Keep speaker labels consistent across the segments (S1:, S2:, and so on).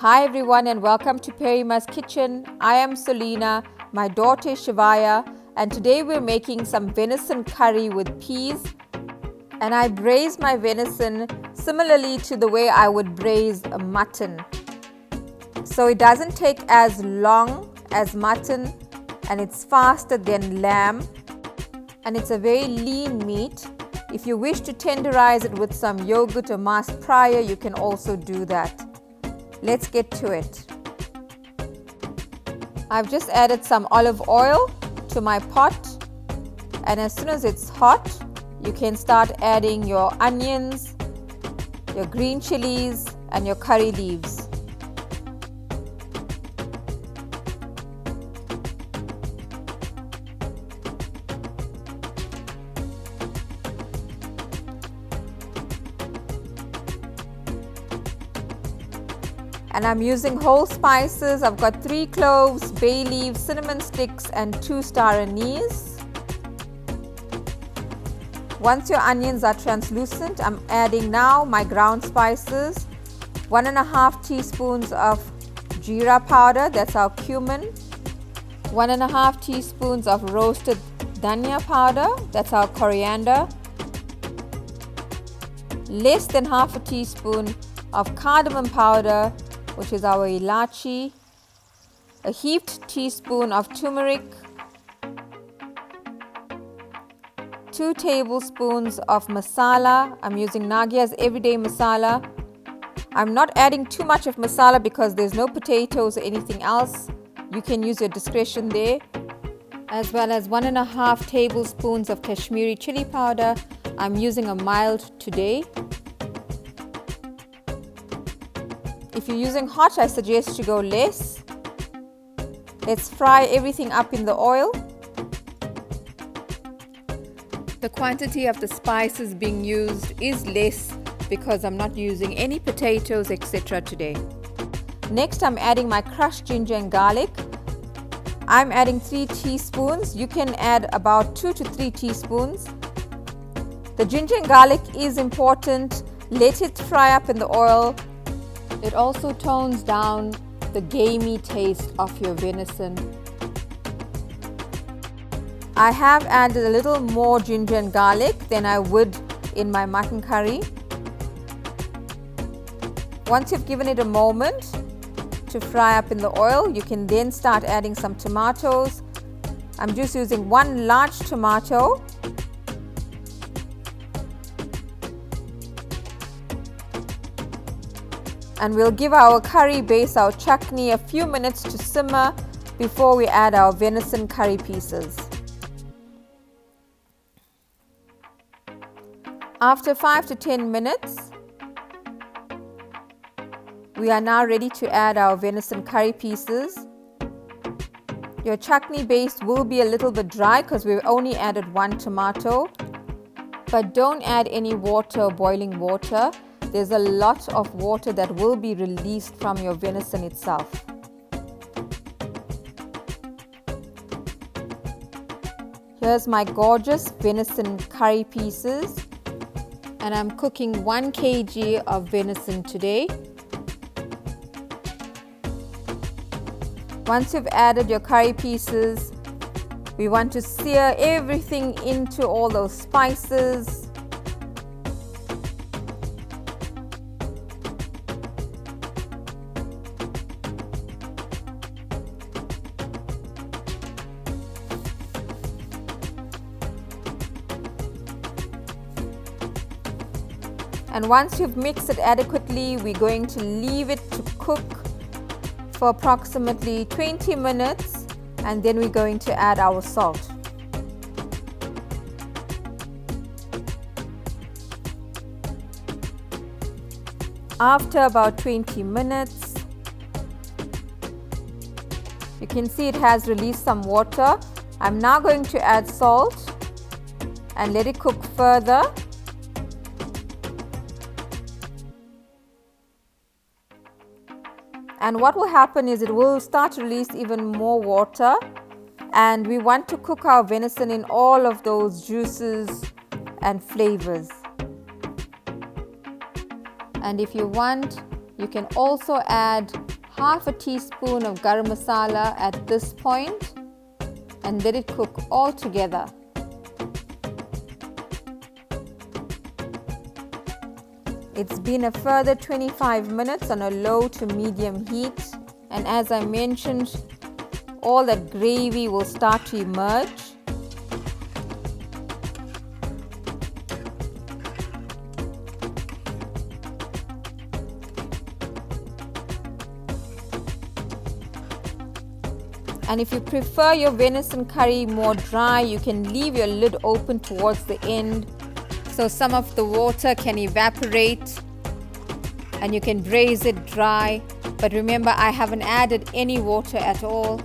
S1: Hi everyone and welcome to Perima's Kitchen. I am Selena, my daughter is Shivaya, and today we're making some venison curry with peas. And I braise my venison similarly to the way I would braise a mutton. So it doesn't take as long as mutton and it's faster than lamb. And it's a very lean meat. If you wish to tenderize it with some yogurt or masked prior, you can also do that. Let's get to it. I've just added some olive oil to my pot, and as soon as it's hot, you can start adding your onions, your green chillies, and your curry leaves. And I'm using whole spices. I've got 3 cloves, bay leaves, cinnamon sticks, and 2 Star-Anise. Once your onions are translucent, I'm adding now my ground spices. 1.5 teaspoons of jeera powder, that's our cumin. 1.5 teaspoons of roasted dhania powder, that's our coriander. Less than half a teaspoon of cardamom powder, which is our elachi, a heaped teaspoon of turmeric, 2 tablespoons of masala. I'm using B.Nagiahs Everday masala. I'm not adding too much of masala because there's no potatoes or anything else. You can use your discretion there. As well as 1.5 tablespoons of Kashmiri Chilli powder. I'm using a mild today. If you're using hot, I suggest you go less. Let's fry everything up in the oil. The quantity of the spices being used is less because I'm not using any potatoes, etc. today. Next, I'm adding my crushed ginger and garlic. I'm adding 3 teaspoons. You can add about 2 to 3 teaspoons. The ginger and garlic is important. Let it fry up in the oil. It also tones down the gamey taste of your venison. I have added a little more ginger and garlic than I would in my mutton curry. Once you've given it a moment to fry up in the oil, you can then start adding some tomatoes. I'm just using 1 large tomato. And we'll give our curry base, our chutney, a few minutes to simmer before we add our venison curry pieces. After 5 to 10 minutes, we are now ready to add our venison curry pieces. Your chutney base will be a little bit dry because we've only added 1 tomato, but don't add any water or boiling water. There's a lot of water that will be released from your venison itself. Here's my gorgeous venison curry pieces, and I'm cooking 1 kg of venison today. Once you've added your curry pieces, we want to sear everything into all those spices. And once you've mixed it adequately, we're going to leave it to cook for approximately 20 minutes, and then we're going to add our salt. After about 20 minutes, you can see it has released some water. I'm now going to add salt and let it cook further. And what will happen is it will start to release even more water, and we want to cook our venison in all of those juices and flavors. And if you want, You can also add half a teaspoon of Garam Masala at this point and let it cook all together. It's been a further 25 minutes on a low to medium heat, and as I mentioned, all that gravy will start to emerge. And if you prefer your venison curry more dry, you can leave your lid open towards the end so some of the water can evaporate and you can braise it dry. But remember, I haven't added any water at all.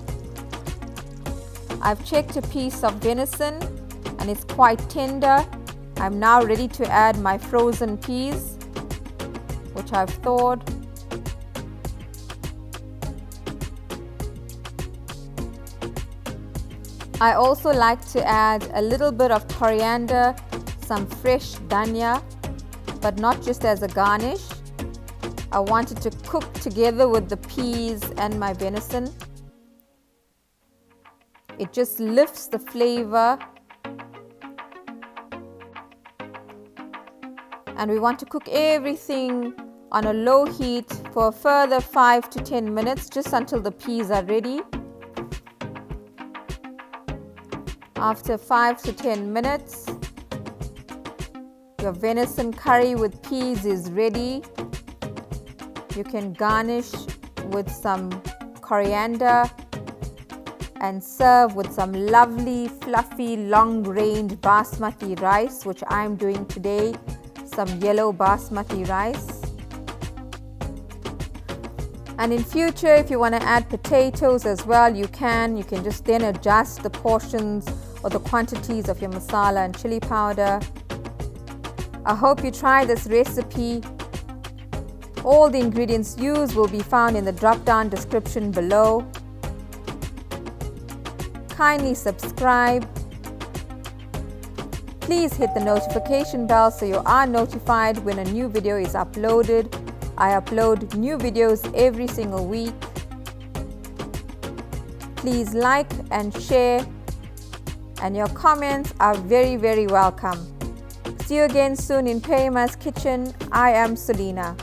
S1: I've checked a piece of venison and it's quite tender. I'm now ready to add my frozen peas, which I've thawed. I also like to add a little bit of coriander, some fresh dhania, but not just as a garnish. I want it to cook together with the peas and my venison. It just lifts the flavor. And we want to cook everything on a low heat for a further 5 to 10 minutes, just until the peas are ready. After 5 to 10 minutes, your venison curry with peas is ready. You can garnish with some coriander and serve with some lovely, fluffy, long-grained basmati rice, which I'm doing today, some yellow basmati rice. And in future, if you want to add potatoes as well, you can. You can just then adjust the portions or the quantities of your masala and chili powder. I hope you try this recipe. All the ingredients used will be found in the drop-down description below. Kindly subscribe. Please hit the notification bell so you are notified when a new video is uploaded. I upload new videos every single week. Please like and share, and your comments are very, very welcome. See you again soon in Perima's kitchen. I am Selena.